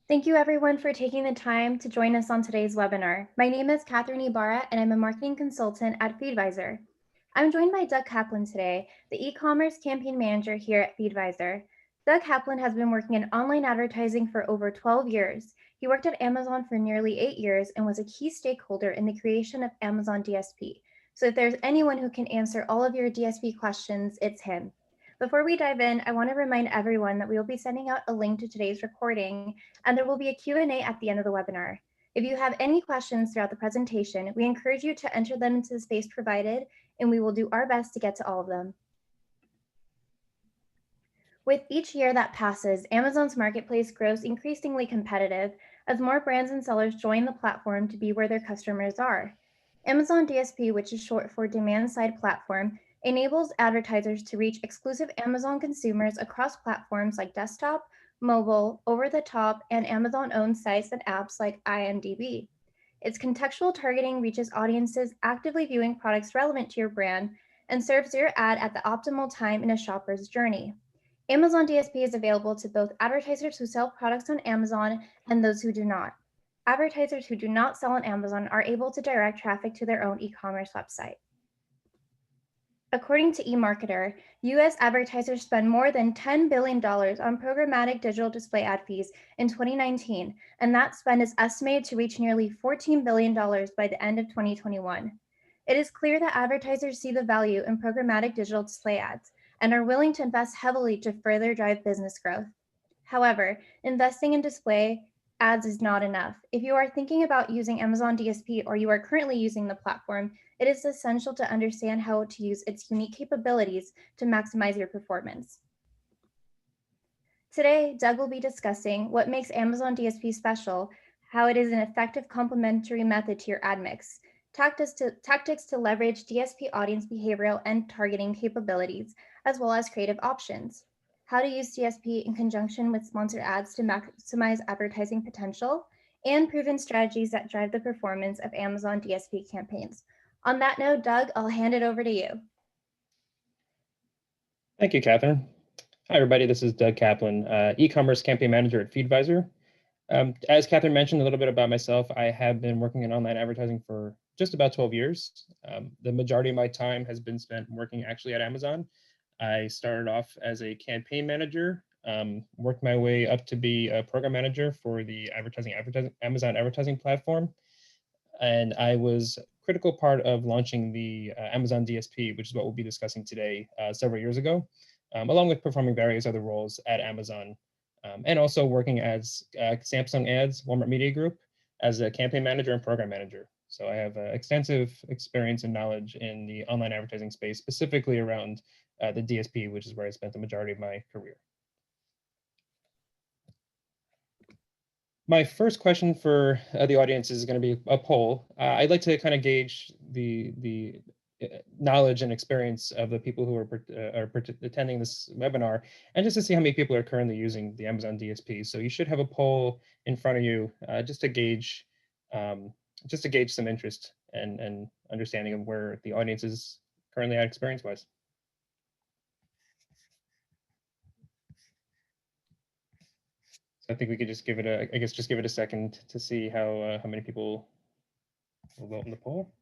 Thank you everyone for taking the time to join us on today's webinar. My name is Catherine Ibarra and I'm a marketing consultant at Feedvisor. I'm joined by Doug Kaplan today, the e-commerce campaign manager here at Feedvisor. Doug Kaplan has been working in online advertising for over 12 years. He worked at Amazon for nearly 8 years and was a key stakeholder in the creation of Amazon DSP. So if there's anyone who can answer all of your DSP questions, it's him. Before we dive in, I want to remind everyone that we will be sending out a link to today's recording, and there will be a Q&A at the end of the webinar. If you have any questions throughout the presentation, we encourage you to enter them into the space provided, and we will do our best to get to all of them. With each year that passes, Amazon's marketplace grows increasingly competitive as more brands and sellers join the platform to be where their customers are. Amazon DSP, which is short for Demand Side Platform, enables advertisers to reach exclusive Amazon consumers across platforms like desktop, mobile, over-the-top, and Amazon-owned sites and apps like IMDb. Its contextual targeting reaches audiences actively viewing products relevant to your brand and serves your ad at the optimal time in a shopper's journey. Amazon DSP is available to both advertisers who sell products on Amazon and those who do not. Advertisers who do not sell on Amazon are able to direct traffic to their own e-commerce website. According to eMarketer, US advertisers spend more than $10 billion on programmatic digital display ad fees in 2019, and that spend is estimated to reach nearly $14 billion by the end of 2021. It is clear that advertisers see the value in programmatic digital display ads and are willing to invest heavily to further drive business growth. However, investing in display ads is not enough. If you are thinking about using Amazon DSP or you are currently using the platform, it is essential to understand how to use its unique capabilities to maximize your performance. Today, Doug will be discussing what makes Amazon DSP special, how it is an effective complementary method to your ad mix, tactics to leverage DSP audience behavioral and targeting capabilities, as well as creative options, how to use DSP in conjunction with sponsored ads to maximize advertising potential, and proven strategies that drive the performance of Amazon DSP campaigns. On that note, Doug, I'll hand it over to you. Thank you, Catherine. Hi, everybody. This is Doug Kaplan, e-commerce campaign manager at Feedvisor. As Catherine mentioned a little bit about myself, I have been working in online advertising for just about 12 years. The majority of my time has been spent working actually at Amazon. I started off as a campaign manager, worked my way up to be a program manager for the Amazon advertising platform. And I was a critical part of launching the Amazon DSP, which is what we'll be discussing today, several years ago, along with performing various other roles at Amazon, and also working as Samsung Ads, Walmart Media Group, as a campaign manager and program manager. So I have extensive experience and knowledge in the online advertising space, specifically around the DSP, which is where I spent the majority of my career. My first question for the audience is going to be a poll. I'd like to kind of gauge the knowledge and experience of the people who are attending this webinar, and just to see how many people are currently using the Amazon DSP. So you should have a poll in front of you just to gauge some interest and understanding of where the audience is currently at experience-wise. I think we could just give it a second to see how many people will vote in the poll.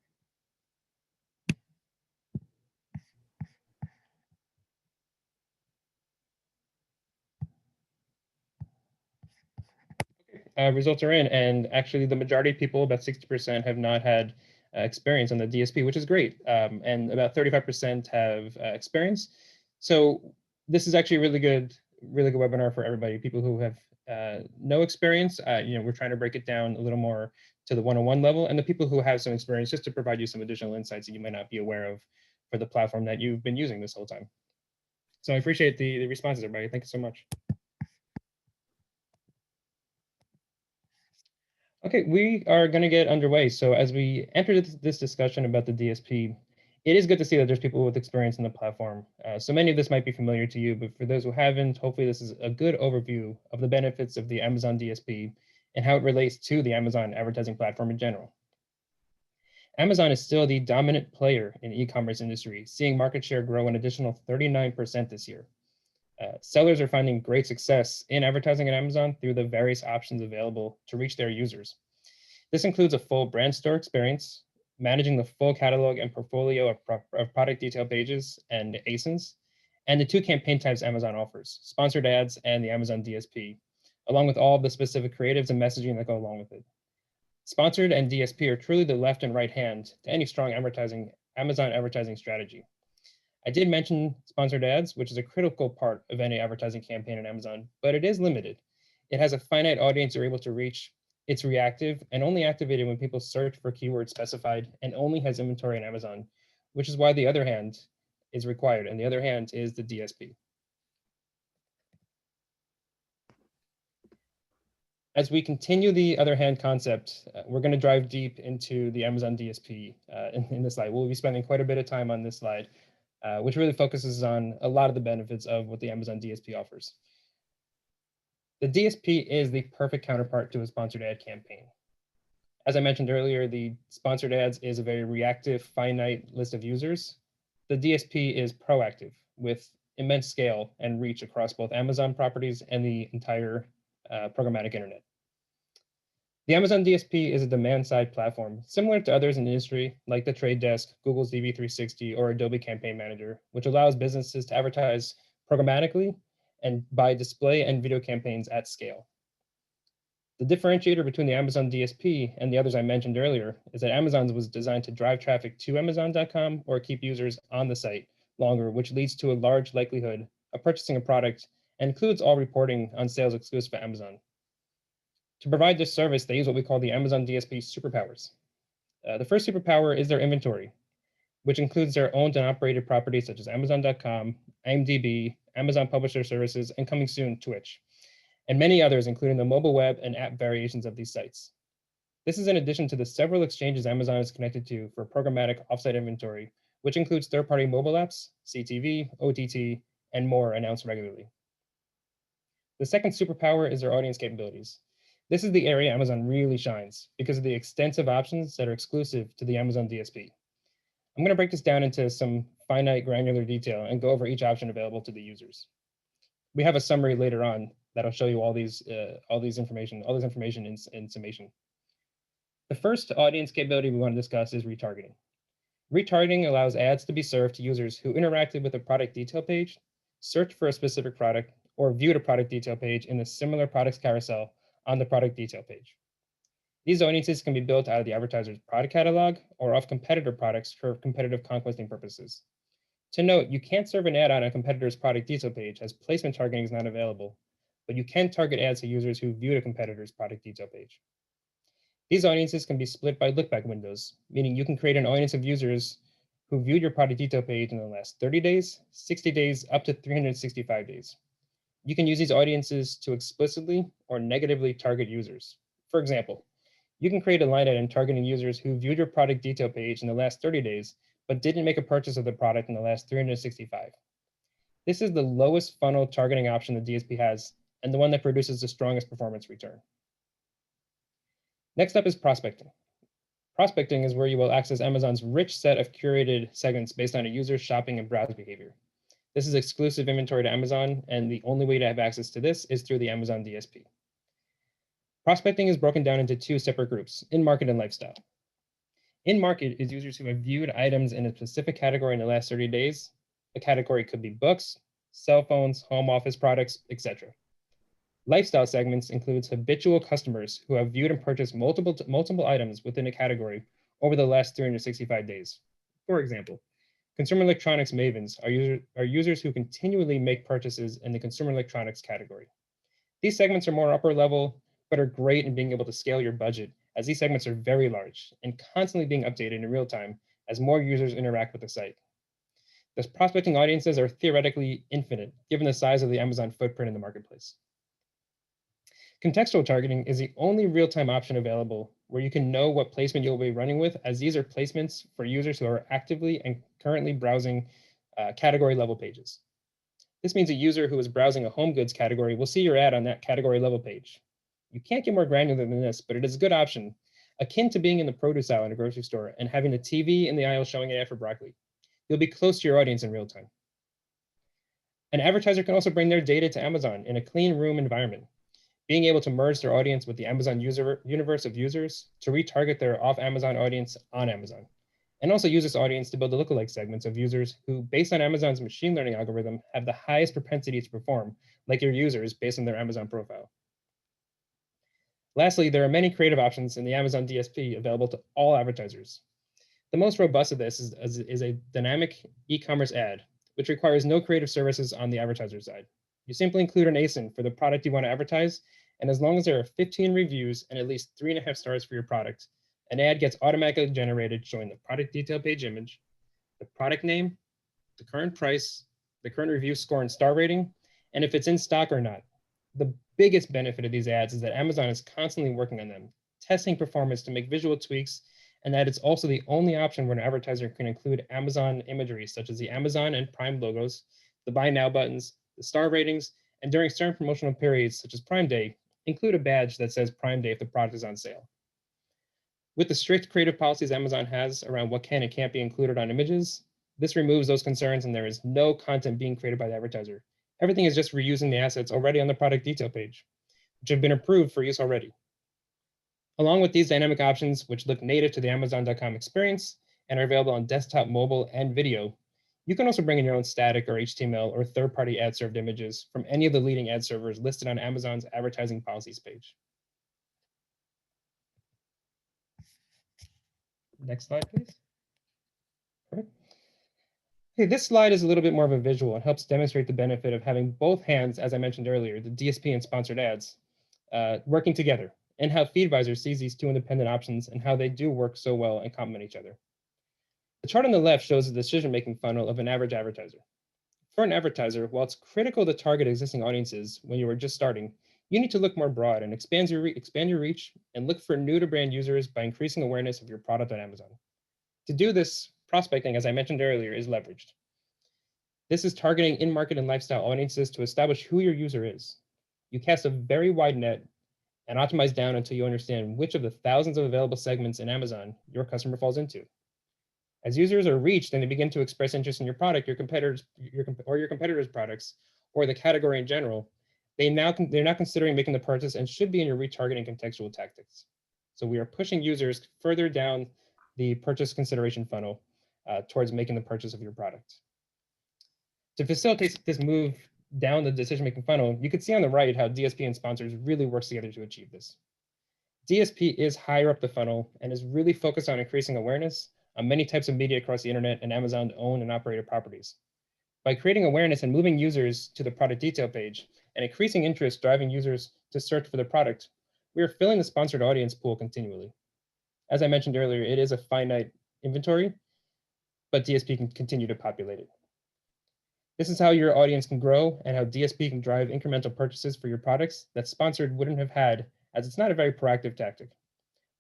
Results are in, and actually the majority of people, about 60%, have not had experience on the DSP, which is great, and about 35% have experience. So this is actually a really good webinar for everybody. People who have no experience, we're trying to break it down a little more to the one-on-one level, and the people who have some experience, just to provide you some additional insights that you might not be aware of for the platform that you've been using this whole time. So I appreciate the responses, everybody. Thank you so much. Okay, we are going to get underway. So as we enter this discussion about the DSP, it is good to see that there's people with experience in the platform. So many of this might be familiar to you, but for those who haven't, hopefully this is a good overview of the benefits of the Amazon DSP and how it relates to the Amazon advertising platform in general. Amazon is still the dominant player in the e-commerce industry, seeing market share grow an additional 39% this year. Sellers are finding great success in advertising on Amazon through the various options available to reach their users. This includes a full brand store experience, managing the full catalog and portfolio of product detail pages and ASINs, and the two campaign types Amazon offers, sponsored ads and the Amazon DSP, along with all of the specific creatives and messaging that go along with it. Sponsored and DSP are truly the left and right hand to any strong Amazon advertising strategy. I did mention sponsored ads, which is a critical part of any advertising campaign on Amazon, but it is limited. It has a finite audience you're able to reach. It's reactive and only activated when people search for keywords specified and only has inventory on Amazon, which is why the other hand is required. And the other hand is the DSP. As we continue the other hand concept, we're going to drive deep into the Amazon DSP in this slide. We'll be spending quite a bit of time on this slide, which really focuses on a lot of the benefits of what the Amazon DSP offers. The DSP is the perfect counterpart to a sponsored ad campaign. As I mentioned earlier, the sponsored ads is a very reactive, finite list of users. The DSP is proactive with immense scale and reach across both Amazon properties and the entire programmatic internet. The Amazon DSP is a demand-side platform similar to others in the industry, like the Trade Desk, Google's DV360, or Adobe Campaign Manager, which allows businesses to advertise programmatically and buy display and video campaigns at scale. The differentiator between the Amazon DSP and the others I mentioned earlier is that Amazon's was designed to drive traffic to Amazon.com or keep users on the site longer, which leads to a large likelihood of purchasing a product and includes all reporting on sales exclusive to Amazon. To provide this service, they use what we call the Amazon DSP Superpowers. The first superpower is their inventory, which includes their owned and operated properties such as Amazon.com, IMDb, Amazon Publisher Services, and coming soon, Twitch, and many others, including the mobile web and app variations of these sites. This is in addition to the several exchanges Amazon is connected to for programmatic offsite inventory, which includes third-party mobile apps, CTV, OTT, and more announced regularly. The second superpower is their audience capabilities. This is the area Amazon really shines because of the extensive options that are exclusive to the Amazon DSP. I'm going to break this down into some finite granular detail and go over each option available to the users. We have a summary later on that'll show you all this information in summation. The first audience capability we want to discuss is retargeting. Retargeting allows ads to be served to users who interacted with a product detail page, searched for a specific product, or viewed a product detail page in a similar products carousel on the product detail page. These audiences can be built out of the advertiser's product catalog or off competitor products for competitive conquesting purposes. To note, you can't serve an ad on a competitor's product detail page as placement targeting is not available, but you can target ads to users who viewed a competitor's product detail page. These audiences can be split by lookback windows, meaning you can create an audience of users who viewed your product detail page in the last 30 days, 60 days, up to 365 days. You can use these audiences to explicitly or negatively target users. For example, you can create a line item targeting users who viewed your product detail page in the last 30 days, but didn't make a purchase of the product in the last 365. This is the lowest funnel targeting option the DSP has, and the one that produces the strongest performance return. Next up is prospecting. Prospecting is where you will access Amazon's rich set of curated segments based on a user's shopping and browse behavior. This is exclusive inventory to Amazon, and the only way to have access to this is through the Amazon DSP. Prospecting is broken down into two separate groups, in-market and lifestyle. In-market is users who have viewed items in a specific category in the last 30 days. The category could be books, cell phones, home office products, etc. Lifestyle segments includes habitual customers who have viewed and purchased multiple items within a category over the last 365 days. For example, consumer electronics mavens are users who continually make purchases in the consumer electronics category. These segments are more upper level, but are great in being able to scale your budget, as these segments are very large and constantly being updated in real time as more users interact with the site. The prospecting audiences are theoretically infinite, given the size of the Amazon footprint in the marketplace. Contextual targeting is the only real-time option available where you can know what placement you'll be running with, as these are placements for users who are actively and currently browsing category level pages. This means a user who is browsing a home goods category will see your ad on that category level page. You can't get more granular than this, but it is a good option, akin to being in the produce aisle in a grocery store and having the TV in the aisle showing an ad for broccoli. You'll be close to your audience in real time. An advertiser can also bring their data to Amazon in a clean room environment, being able to merge their audience with the Amazon universe of users to retarget their off-Amazon audience on Amazon, and also use this audience to build the lookalike segments of users who, based on Amazon's machine learning algorithm, have the highest propensity to perform, like your users based on their Amazon profile. Lastly, there are many creative options in the Amazon DSP available to all advertisers. The most robust of this is a dynamic e-commerce ad, which requires no creative services on the advertiser side. You simply include an ASIN for the product you want to advertise, and as long as there are 15 reviews and at least 3.5 stars for your product, an ad gets automatically generated showing the product detail page image, the product name, the current price, the current review score and star rating, and if it's in stock or not. The biggest benefit of these ads is that Amazon is constantly working on them, testing performance to make visual tweaks, and that it's also the only option where an advertiser can include Amazon imagery, such as the Amazon and Prime logos, the buy now buttons, the star ratings, and during certain promotional periods, such as Prime Day, include a badge that says Prime Day if the product is on sale. With the strict creative policies Amazon has around what can and can't be included on images, this removes those concerns and there is no content being created by the advertiser. Everything is just reusing the assets already on the product detail page, which have been approved for use already. Along with these dynamic options, which look native to the Amazon.com experience and are available on desktop, mobile, and video, you can also bring in your own static or HTML or third-party ad-served images from any of the leading ad servers listed on Amazon's advertising policies page. Next slide, please. Perfect. Okay, this slide is a little bit more of a visual and helps demonstrate the benefit of having both hands, as I mentioned earlier, the DSP and sponsored ads, working together, and how Feedvisor sees these two independent options and how they do work so well and complement each other. The chart on the left shows the decision-making funnel of an average advertiser. For an advertiser, while it's critical to target existing audiences when you are just starting, you need to look more broad and expand your reach and look for new-to-brand users by increasing awareness of your product on Amazon. To do this, prospecting, as I mentioned earlier, is leveraged. This is targeting in-market and lifestyle audiences to establish who your user is. You cast a very wide net and optimize down until you understand which of the thousands of available segments in Amazon your customer falls into. As users are reached and they begin to express interest in your product, your competitors' products, or the category in general, they're now considering making the purchase and should be in your retargeting contextual tactics. So we are pushing users further down the purchase consideration funnel towards making the purchase of your product. To facilitate this move down the decision-making funnel, you can see on the right how DSP and sponsors really work together to achieve this. DSP is higher up the funnel and is really focused on increasing awareness on many types of media across the internet and Amazon's owned and operated properties. By creating awareness and moving users to the product detail page and increasing interest driving users to search for the product, we are filling the sponsored audience pool continually. As I mentioned earlier, it is a finite inventory, but DSP can continue to populate it. This is how your audience can grow and how DSP can drive incremental purchases for your products that sponsored wouldn't have had, as it's not a very proactive tactic.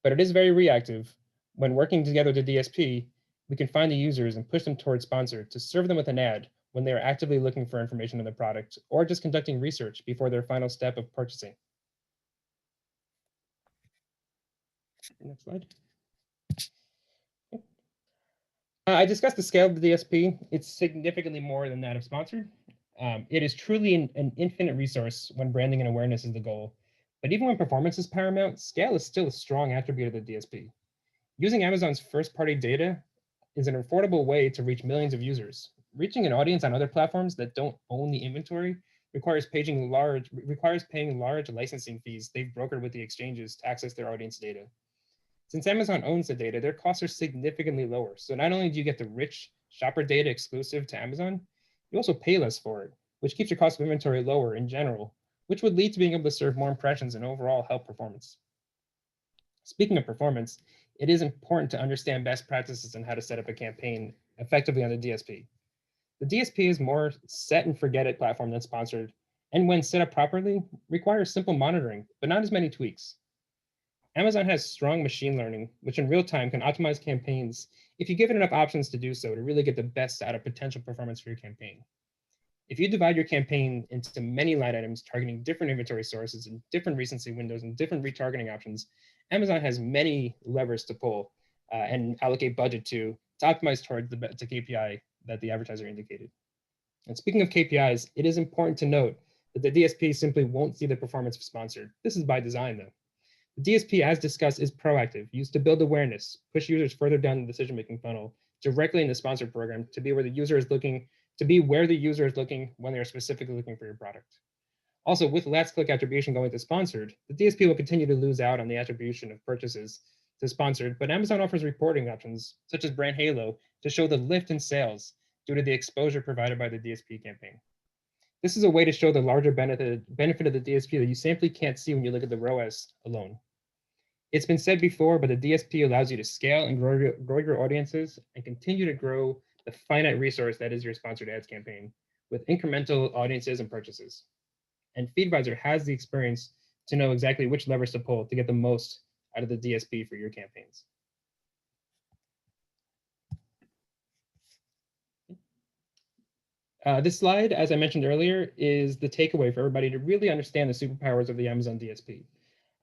But it is very reactive. When working together with the DSP, we can find the users and push them towards sponsor to serve them with an ad when they are actively looking for information on the product or just conducting research before their final step of purchasing. Next slide. I discussed the scale of the DSP. It's significantly more than that of sponsored. It is truly an infinite resource when branding and awareness is the goal. But even when performance is paramount, scale is still a strong attribute of the DSP. Using Amazon's first-party data is an affordable way to reach millions of users. Reaching an audience on other platforms that don't own the inventory requires paying large licensing fees they've brokered with the exchanges to access their audience data. Since Amazon owns the data, their costs are significantly lower. So not only do you get the rich shopper data exclusive to Amazon, you also pay less for it, which keeps your cost of inventory lower in general, which would lead to being able to serve more impressions and overall help performance. Speaking of performance, it is important to understand best practices on how to set up a campaign effectively on the DSP. The DSP is more set and forget it platform than sponsored, and when set up properly, requires simple monitoring, but not as many tweaks. Amazon has strong machine learning, which in real time can optimize campaigns if you give it enough options to do so to really get the best out of potential performance for your campaign. If you divide your campaign into many line items targeting different inventory sources and different recency windows and different retargeting options, Amazon has many levers to pull and allocate budget to optimize towards the KPI that the advertiser indicated. And speaking of KPIs, it is important to note that the DSP simply won't see the performance of sponsored. This is by design, though. The DSP, as discussed, is proactive, used to build awareness, push users further down the decision-making funnel, directly in the sponsored program to be where the user is looking, when they're specifically looking for your product. Also, with last click attribution going to sponsored, the DSP will continue to lose out on the attribution of purchases to sponsored, but Amazon offers reporting options, such as brand halo, to show the lift in sales due to the exposure provided by the DSP campaign. This is a way to show the larger benefit of the DSP that you simply can't see when you look at the ROAS alone. It's been said before, but the DSP allows you to scale and grow your audiences and continue to grow the finite resource that is your sponsored ads campaign with incremental audiences and purchases. And Feedvisor has the experience to know exactly which levers to pull to get the most out of the DSP for your campaigns. This slide, as I mentioned earlier, is the takeaway for everybody to really understand the superpowers of the Amazon DSP.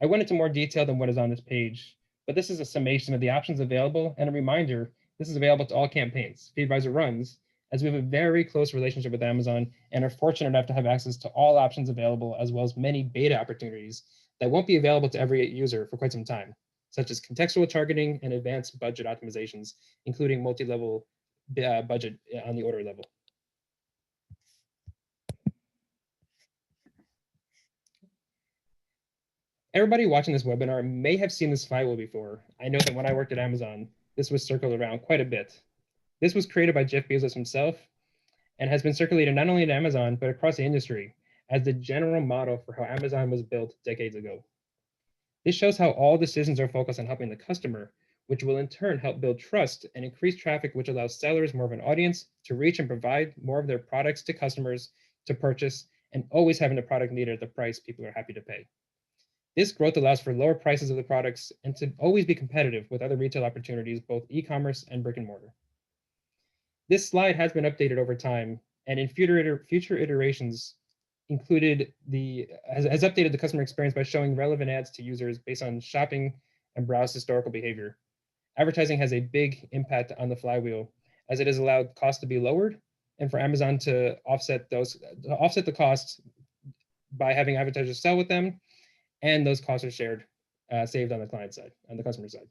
I went into more detail than what is on this page, but this is a summation of the options available and a reminder this is available to all campaigns Feedvisor runs, as we have a very close relationship with Amazon and are fortunate enough to have access to all options available, as well as many beta opportunities that won't be available to every user for quite some time, such as contextual targeting and advanced budget optimizations, including multi-level budget on the order level. Everybody watching this webinar may have seen this Flywheel before. I know that when I worked at Amazon, this was circled around quite a bit. This was created by Jeff Bezos himself and has been circulated not only at Amazon, but across the industry as the general model for how Amazon was built decades ago. This shows how all decisions are focused on helping the customer, which will in turn help build trust and increase traffic, which allows sellers more of an audience to reach and provide more of their products to customers to purchase, and always having the product needed at the price people are happy to pay. This growth allows for lower prices of the products and to always be competitive with other retail opportunities, both e-commerce and brick and mortar. This slide has been updated over time, and in future iterations has updated the customer experience by showing relevant ads to users based on shopping and browse historical behavior. Advertising has a big impact on the Flywheel, as it has allowed costs to be lowered and for Amazon to offset the costs by having advertisers sell with them, and those costs are saved on the client side, on the customer side.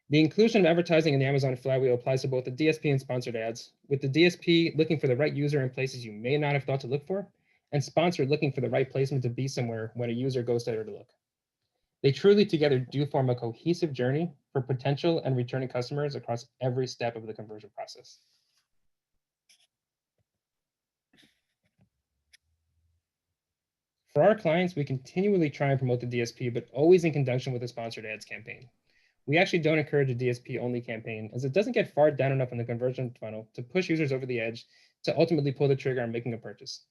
The inclusion of advertising in the Amazon Flywheel applies to both the DSP and sponsored ads, with the DSP looking for the right user in places you may not have thought to look for, and sponsored looking for the right placement to be somewhere when a user goes there to look. They truly together do form a cohesive journey for potential and returning customers across every step of the conversion process. For our clients, we continually try and promote the DSP, but always in conjunction with a sponsored ads campaign. We actually don't encourage a DSP only campaign, as it doesn't get far down enough in the conversion funnel to push users over the edge to ultimately pull the trigger on making a purchase.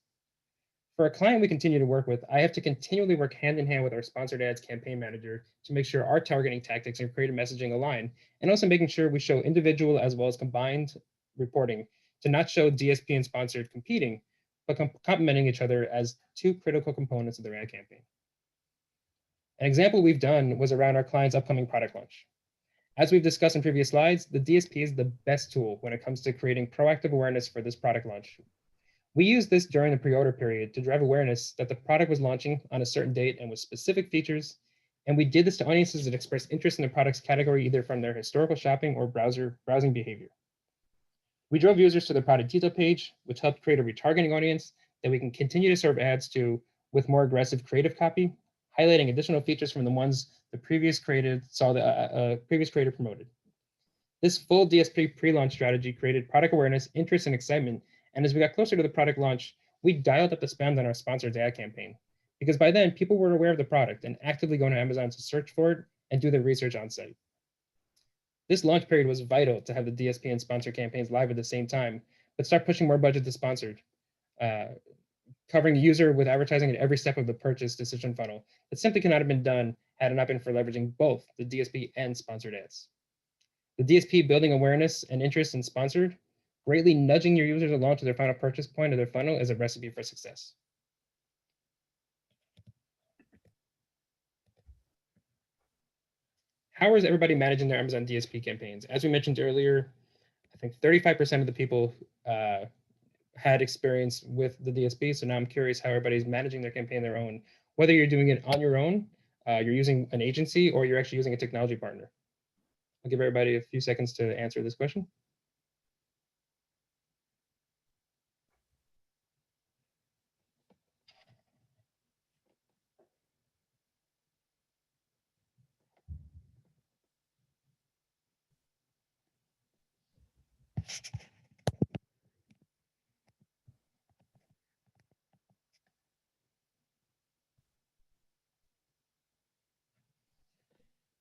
For a client we continue to work with, I have to continually work hand in hand with our sponsored ads campaign manager to make sure our targeting tactics and creative messaging align, and also making sure we show individual as well as combined reporting to not show DSP and sponsored competing, but complementing each other as two critical components of their ad campaign. An example we've done was around our client's upcoming product launch. As we've discussed in previous slides, the DSP is the best tool when it comes to creating proactive awareness for this product launch. We used this during the pre-order period to drive awareness that the product was launching on a certain date and with specific features, and we did this to audiences that expressed interest in the product's category either from their historical shopping or browsing behavior. We drove users to the product detail page, which helped create a retargeting audience that we can continue to serve ads to with more aggressive creative copy, highlighting additional features from the ones the previous creator promoted. This full DSP pre-launch strategy created product awareness, interest, and excitement. And as we got closer to the product launch, we dialed up the spend on our sponsored ad campaign, because by then people were aware of the product and actively going to Amazon to search for it and do their research on site. This launch period was vital to have the DSP and sponsored campaigns live at the same time, but start pushing more budget to sponsored, covering the user with advertising at every step of the purchase decision funnel that simply cannot have been done had it not been for leveraging both the DSP and sponsored ads. The DSP building awareness and interest in sponsored, greatly nudging your users along to their final purchase point of their funnel is a recipe for success. How is everybody managing their Amazon DSP campaigns? As we mentioned earlier, I think 35% of the people had experience with the DSP, so now I'm curious how everybody's managing their campaign their own, whether you're doing it on your own, you're using an agency, or you're actually using a technology partner. I'll give everybody a few seconds to answer this question.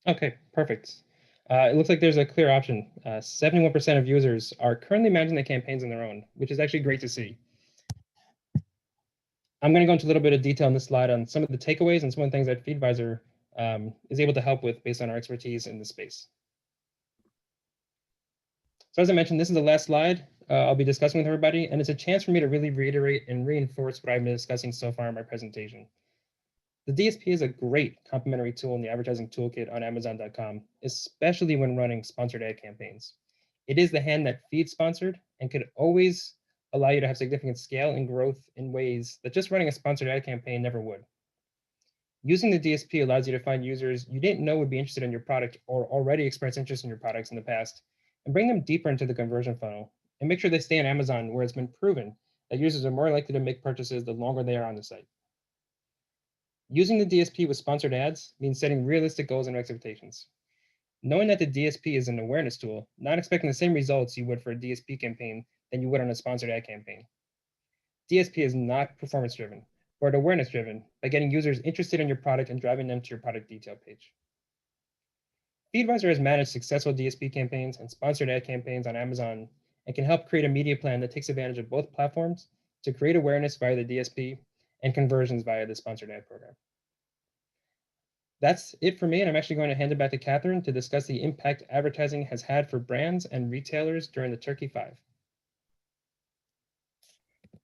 Okay, perfect. It looks like there's a clear option. 71% of users are currently managing the campaigns on their own, which is actually great to see. I'm going to go into a little bit of detail on this slide on some of the takeaways and some of the things that Feedvisor is able to help with based on our expertise in this space. So as I mentioned, this is the last slide I'll be discussing with everybody, and it's a chance for me to really reiterate and reinforce what I've been discussing so far in my presentation. The DSP is a great complementary tool in the advertising toolkit on Amazon.com, especially when running sponsored ad campaigns. It is the hand that feeds sponsored and could always allow you to have significant scale and growth in ways that just running a sponsored ad campaign never would. Using the DSP allows you to find users you didn't know would be interested in your product or already expressed interest in your products in the past, and bring them deeper into the conversion funnel, and make sure they stay on Amazon, where it's been proven that users are more likely to make purchases the longer they are on the site. Using the DSP with sponsored ads means setting realistic goals and expectations. Knowing that the DSP is an awareness tool, not expecting the same results you would for a DSP campaign than you would on a sponsored ad campaign. DSP is not performance driven, but awareness driven by getting users interested in your product and driving them to your product detail page. Feedvisor has managed successful DSP campaigns and sponsored ad campaigns on Amazon and can help create a media plan that takes advantage of both platforms to create awareness via the DSP and conversions via the sponsored ad program. That's it for me, and I'm actually going to hand it back to Catherine to discuss the impact advertising has had for brands and retailers during the Turkey 5.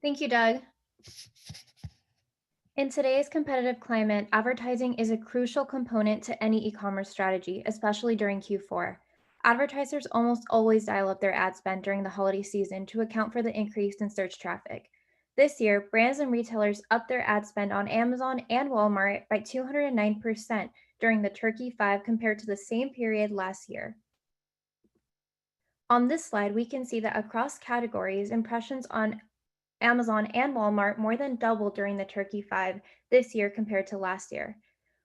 Thank you, Doug. In today's competitive climate, advertising is a crucial component to any e-commerce strategy, especially during Q4. Advertisers almost always dial up their ad spend during the holiday season to account for the increase in search traffic. This year, brands and retailers upped their ad spend on Amazon and Walmart by 209% during the Turkey 5 compared to the same period last year. On this slide, we can see that across categories, impressions on Amazon and Walmart more than doubled during the Turkey 5 this year compared to last year.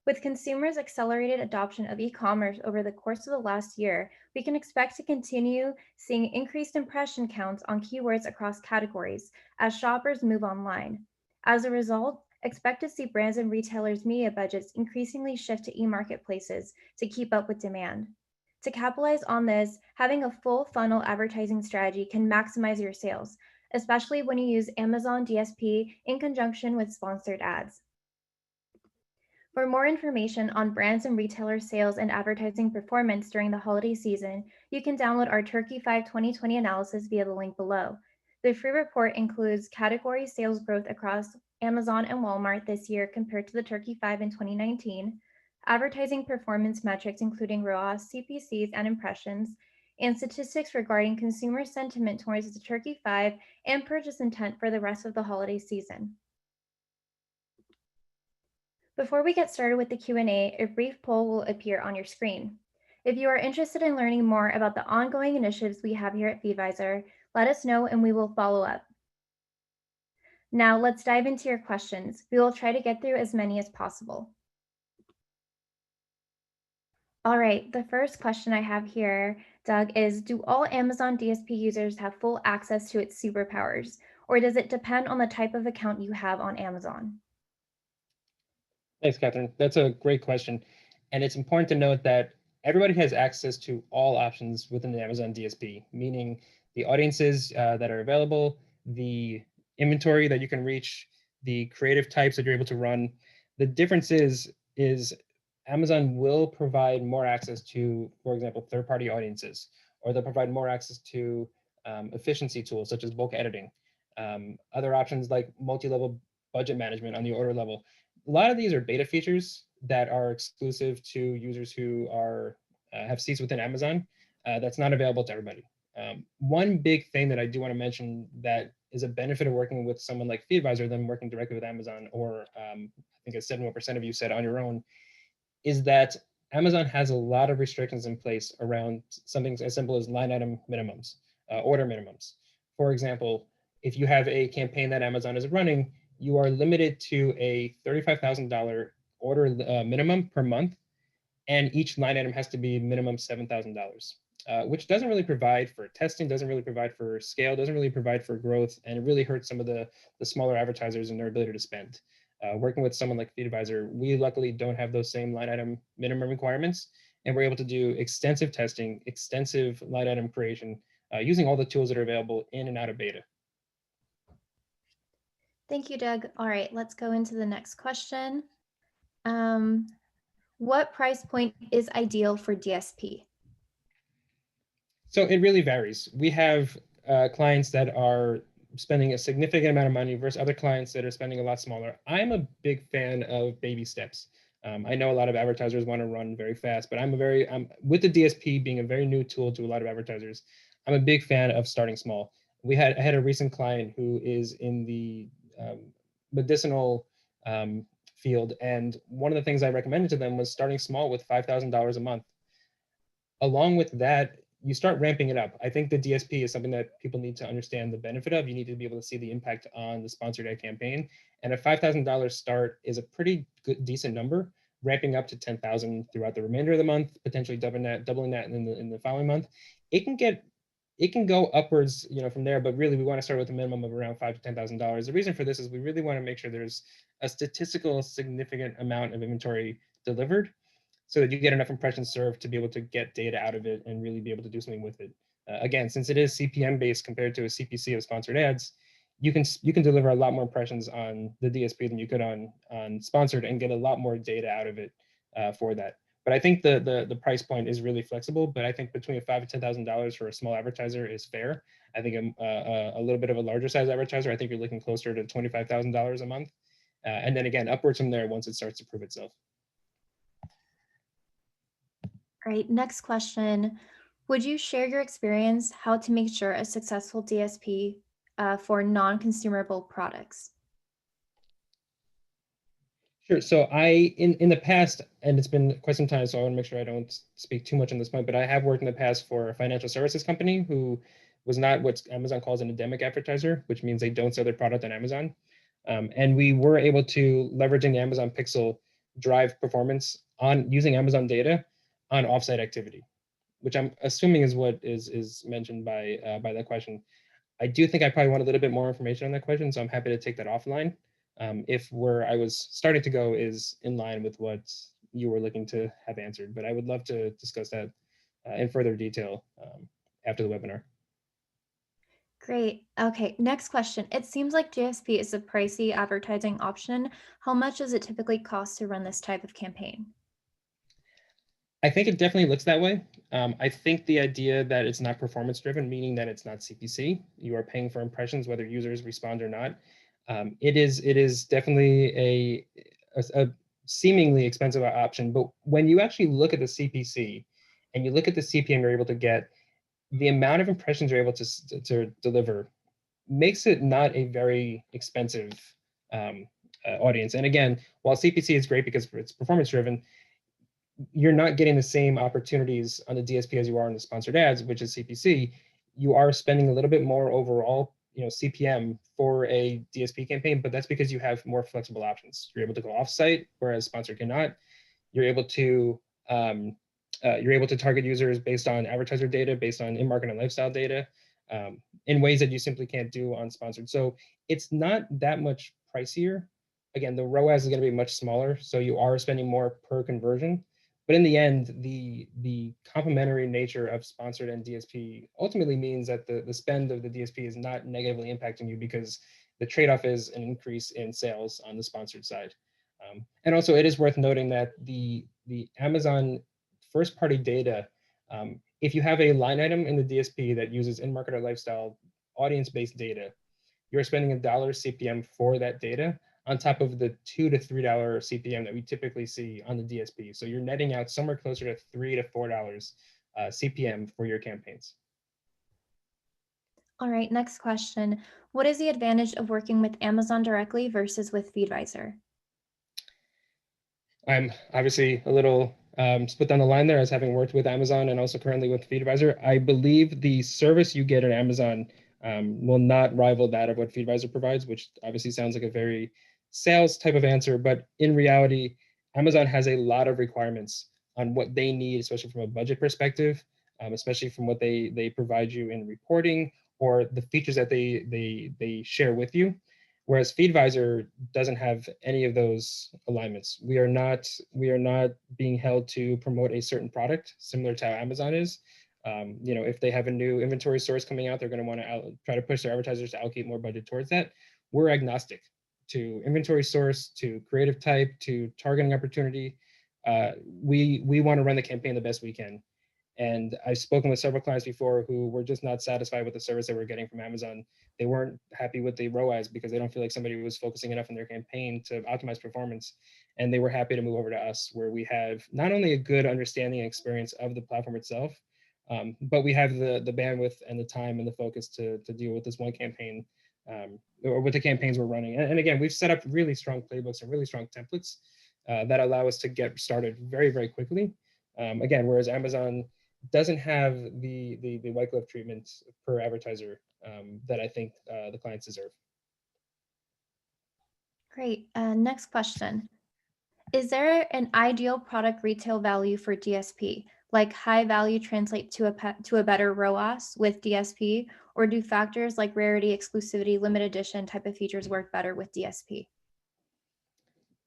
With consumers' accelerated adoption of e-commerce over the course of the last year, we can expect to continue seeing increased impression counts on keywords across categories as shoppers move online. As a result, expect to see brands and retailers' media budgets increasingly shift to e-marketplaces to keep up with demand. To capitalize on this, having a full funnel advertising strategy can maximize your sales, especially when you use Amazon DSP in conjunction with sponsored ads. For more information on brands and retailer sales and advertising performance during the holiday season, you can download our Turkey 5 2020 analysis via the link below. The free report includes category sales growth across Amazon and Walmart this year compared to the Turkey 5 in 2019, advertising performance metrics including ROAS, CPCs, and impressions, and statistics regarding consumer sentiment towards the Turkey 5 and purchase intent for the rest of the holiday season. Before we get started with the Q&A, a brief poll will appear on your screen. If you are interested in learning more about the ongoing initiatives we have here at Feedvisor, let us know and we will follow up. Now let's dive into your questions. We will try to get through as many as possible. All right, the first question I have here, Doug, is do all Amazon DSP users have full access to its superpowers, or does it depend on the type of account you have on Amazon? Thanks, Catherine. That's a great question. And it's important to note that everybody has access to all options within the Amazon DSP, meaning the audiences that are available, the inventory that you can reach, the creative types that you're able to run. The difference is Amazon will provide more access to, for example, third-party audiences, or they'll provide more access to efficiency tools such as bulk editing, other options like multi-level budget management on the order level. A lot of these are beta features that are exclusive to users who are have seats within Amazon. That's not available to everybody. One big thing that I do want to mention that is a benefit of working with someone like Feedvisor than working directly with Amazon, or I think as 71% of you said, on your own, is that Amazon has a lot of restrictions in place around something as simple as line item minimums, order minimums. For example, if you have a campaign that Amazon is running, you are limited to a $35,000 order minimum per month, and each line item has to be minimum $7,000, which doesn't really provide for testing, doesn't really provide for scale, doesn't really provide for growth, and it really hurts some of the smaller advertisers and their ability to spend. Working with someone like Feedvisor, we luckily don't have those same line item minimum requirements, and we're able to do extensive testing, extensive line item creation, using all the tools that are available in and out of beta. Thank you, Doug. All right, let's go into the next question. What price point is ideal for DSP? So it really varies. We have clients that are spending a significant amount of money versus other clients that are spending a lot smaller. I'm a big fan of baby steps. I know a lot of advertisers want to run very fast, but I'm with the DSP being a very new tool to a lot of advertisers, I'm a big fan of starting small. I had a recent client who is in the medicinal field, and one of the things I recommended to them was starting small with $5,000 a month. Along with that, you start ramping it up. I think the DSP is something that people need to understand the benefit of. You need to be able to see the impact on the sponsored ad campaign. And a $5,000 start is a pretty good, decent number, ramping up to 10,000 throughout the remainder of the month, potentially doubling that in the following month. It can go upwards, from there, but really we want to start with a minimum of around $5,000 to $10,000. The reason for this is we really want to make sure there's a statistical significant amount of inventory delivered, so that you get enough impressions served to be able to get data out of it and really be able to do something with it. Again, since it is CPM based compared to a CPC of sponsored ads, you can deliver a lot more impressions on the DSP than you could on sponsored, and get a lot more data out of it for that. But I think the price point is really flexible. But I think between $5,000 to $10,000 for a small advertiser is fair. I think a little bit of a larger size advertiser, I think you're looking closer to $25,000 a month, and then again upwards from there once it starts to prove itself. All right, next question. Would you share your experience how to make sure a successful DSP for non-consumable products? Sure. So in the past, and it's been quite some time, so I want to make sure I don't speak too much on this point, but I have worked in the past for a financial services company who was not what Amazon calls an endemic advertiser, which means they don't sell their product on Amazon. And we were able to, leveraging the Amazon Pixel, drive performance on using Amazon data on offsite activity, which I'm assuming is what is mentioned by that question. I do think I probably want a little bit more information on that question, so I'm happy to take that offline. If where I was starting to go is in line with what you were looking to have answered, but I would love to discuss that in further detail after the webinar. Great. Okay, next question. It seems like DSP is a pricey advertising option. How much does it typically cost to run this type of campaign? I think it definitely looks that way. I think the idea that it's not performance driven, meaning that it's not CPC, you are paying for impressions whether users respond or not. It is definitely a seemingly expensive option, but when you actually look at the CPC and you look at the CPM you're able to get, the amount of impressions you're able to deliver makes it not a very expensive audience. And again, while CPC is great because it's performance driven, you're not getting the same opportunities on the DSP as you are on the sponsored ads, which is CPC. You are spending a little bit more overall, CPM for a DSP campaign, but that's because you have more flexible options. You're able to go offsite, whereas sponsored cannot. You're able to target users based on advertiser data, based on in-market and lifestyle data, in ways that you simply can't do on sponsored. So it's not that much pricier. Again, the ROAS is going to be much smaller, so you are spending more per conversion. But in the end, the complementary nature of sponsored and DSP ultimately means that the spend of the DSP is not negatively impacting you, because the trade-off is an increase in sales on the sponsored side. And also, it is worth noting that the Amazon first-party data, if you have a line item in the DSP that uses in-market or lifestyle audience-based data, you're spending $1 CPM for that data, on top of the $2 to $3 CPM that we typically see on the DSP. So you're netting out somewhere closer to $3 to $4 CPM for your campaigns. All right, next question. What is the advantage of working with Amazon directly versus with Feedvisor? I'm obviously a little split down the line there as having worked with Amazon and also currently with Feedvisor. I believe the service you get at Amazon will not rival that of what Feedvisor provides, which obviously sounds like a very sales type of answer. But in reality, Amazon has a lot of requirements on what they need, especially from a budget perspective, especially from what they provide you in reporting or the features that they share with you. Whereas Feedvisor doesn't have any of those alignments. We are not being held to promote a certain product, similar to how Amazon is. If they have a new inventory source coming out, they're going to want to try to push their advertisers to allocate more budget towards that. We're agnostic to inventory source, to creative type, to targeting opportunity. We want to run the campaign the best we can. And I've spoken with several clients before who were just not satisfied with the service they were getting from Amazon. They weren't happy with the ROAS because they don't feel like somebody was focusing enough on their campaign to optimize performance. And they were happy to move over to us, where we have not only a good understanding and experience of the platform itself, but we have the bandwidth and the time and the focus to deal with this one campaign, or with the campaigns we're running. And again, we've set up really strong playbooks and really strong templates that allow us to get started very, very quickly. Again, whereas Amazon doesn't have the white glove treatment per advertiser that I think the clients deserve. Great. Next question. Is there an ideal product retail value for DSP? Like high value translate to a better ROAS with DSP, or do factors like rarity, exclusivity, limited edition type of features work better with DSP?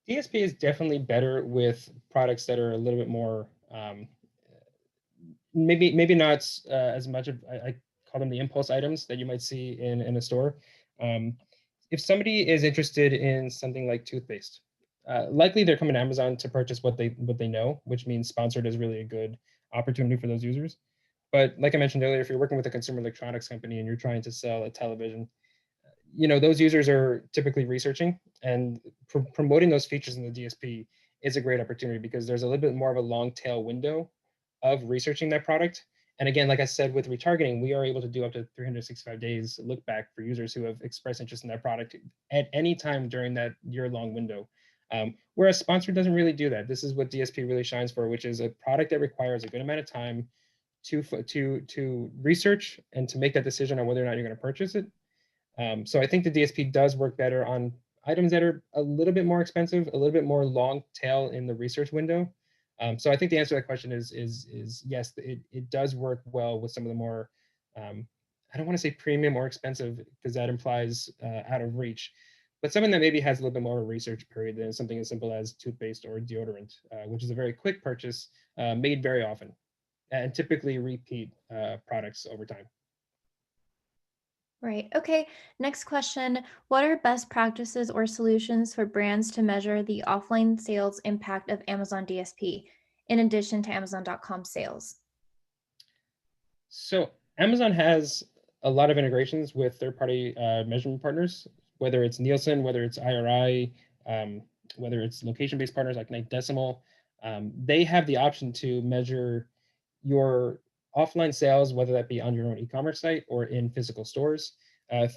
DSP is definitely better with products that are a little bit more maybe not as much of I call them the impulse items that you might see in a store. Um, if somebody is interested in something like toothpaste, likely they're coming to Amazon to purchase what they know, which means sponsored is really a good opportunity for those users. But like I mentioned earlier, if you're working with a consumer electronics company and you're trying to sell a television, those users are typically researching, and promoting those features in the DSP is a great opportunity because there's a little bit more of a long tail window of researching that product. And again, like I said, with retargeting, we are able to do up to 365 days look back for users who have expressed interest in that product at any time during that year-long window. Whereas sponsored doesn't really do that. This is what DSP really shines for, which is a product that requires a good amount of time to research and to make that decision on whether or not you're going to purchase it. So I think the DSP does work better on items that are a little bit more expensive, a little bit more long tail in the research window. So I think the answer to that question is yes, it does work well with some of the more, I don't want to say premium or expensive because that implies out of reach, but something that maybe has a little bit more of a research period than something as simple as toothpaste or deodorant, which is a very quick purchase made very often and typically repeat products over time. Right. Okay. Next question. What are best practices or solutions for brands to measure the offline sales impact of Amazon DSP in addition to Amazon.com sales? So Amazon has a lot of integrations with third-party measurement partners, whether it's Nielsen, whether it's IRI, whether it's location-based partners like Ninth Decimal. They have the option to measure your offline sales, whether that be on your own e-commerce site or in physical stores,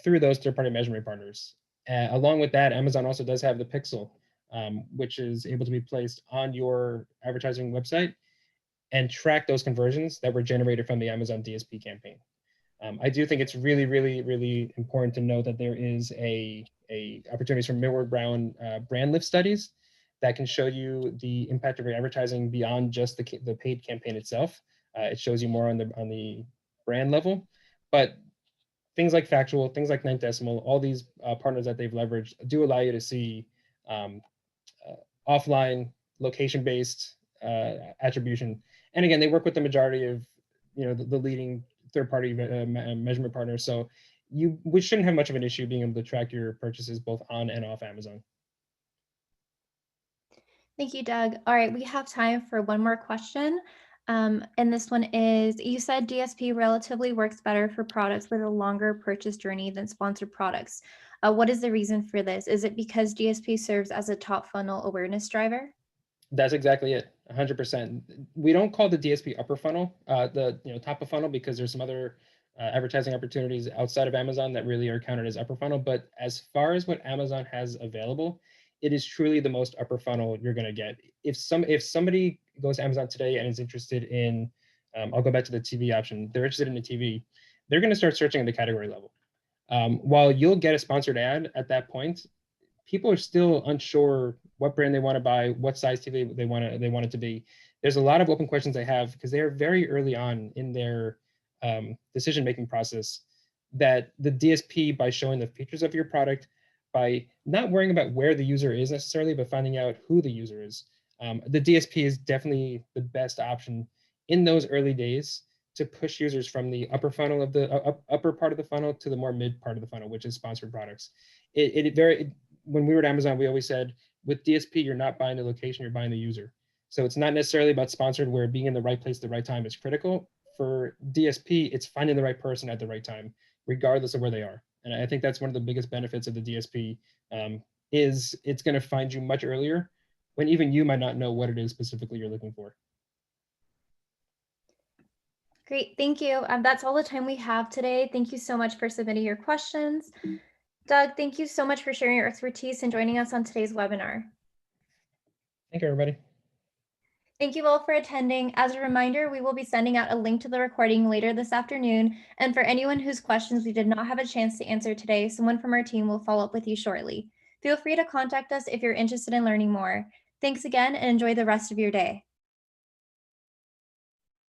through those third-party measurement partners. Along with that, Amazon also does have the Pixel, which is able to be placed on your advertising website and track those conversions that were generated from the Amazon DSP campaign. I do think it's really, really, really important to know that there is a opportunities for Millward Brown brand lift studies that can show you the impact of your advertising beyond just the paid campaign itself. It shows you more on the brand level, but things like Factual, things like Ninth Decimal, all these partners that they've leveraged do allow you to see offline, location-based attribution. And again, they work with the majority of the leading third-party measurement partners. So we shouldn't have much of an issue being able to track your purchases both on and off Amazon. Thank you, Doug. All right, we have time for one more question. And this one is, you said DSP relatively works better for products with a longer purchase journey than sponsored products. What is the reason for this? Is it because DSP serves as a top funnel awareness driver? That's exactly it, 100%. We don't call the DSP upper funnel, the top of funnel, because there's some other advertising opportunities outside of Amazon that really are counted as upper funnel. But as far as what Amazon has available, it is truly the most upper funnel you're going to get. If somebody goes to Amazon today and is interested in, I'll go back to the TV option. They're interested in a TV. They're going to start searching at the category level. While you'll get a sponsored ad at that point, people are still unsure what brand they want to buy, what size TV they want it to be. There's a lot of open questions they have because they are very early on in their decision-making process. That the DSP, by showing the features of your product, by not worrying about where the user is necessarily, but finding out who the user is, the DSP is definitely the best option in those early days to push users from the upper funnel of the upper part of the funnel to the more mid part of the funnel, which is sponsored products. When we were at Amazon, we always said with DSP, you're not buying the location, you're buying the user. So it's not necessarily about sponsored where being in the right place at the right time is critical. For DSP, it's finding the right person at the right time, regardless of where they are. And I think that's one of the biggest benefits of the DSP, is it's going to find you much earlier when even you might not know what it is specifically you're looking for. Great, thank you. That's all the time we have today. Thank you so much for submitting your questions. Doug, thank you so much for sharing your expertise and joining us on today's webinar. Thank you, everybody. Thank you all for attending. As a reminder, we will be sending out a link to the recording later this afternoon. And for anyone whose questions we did not have a chance to answer today, someone from our team will follow up with you shortly. Feel free to contact us if you're interested in learning more. Thanks again and enjoy the rest of your day.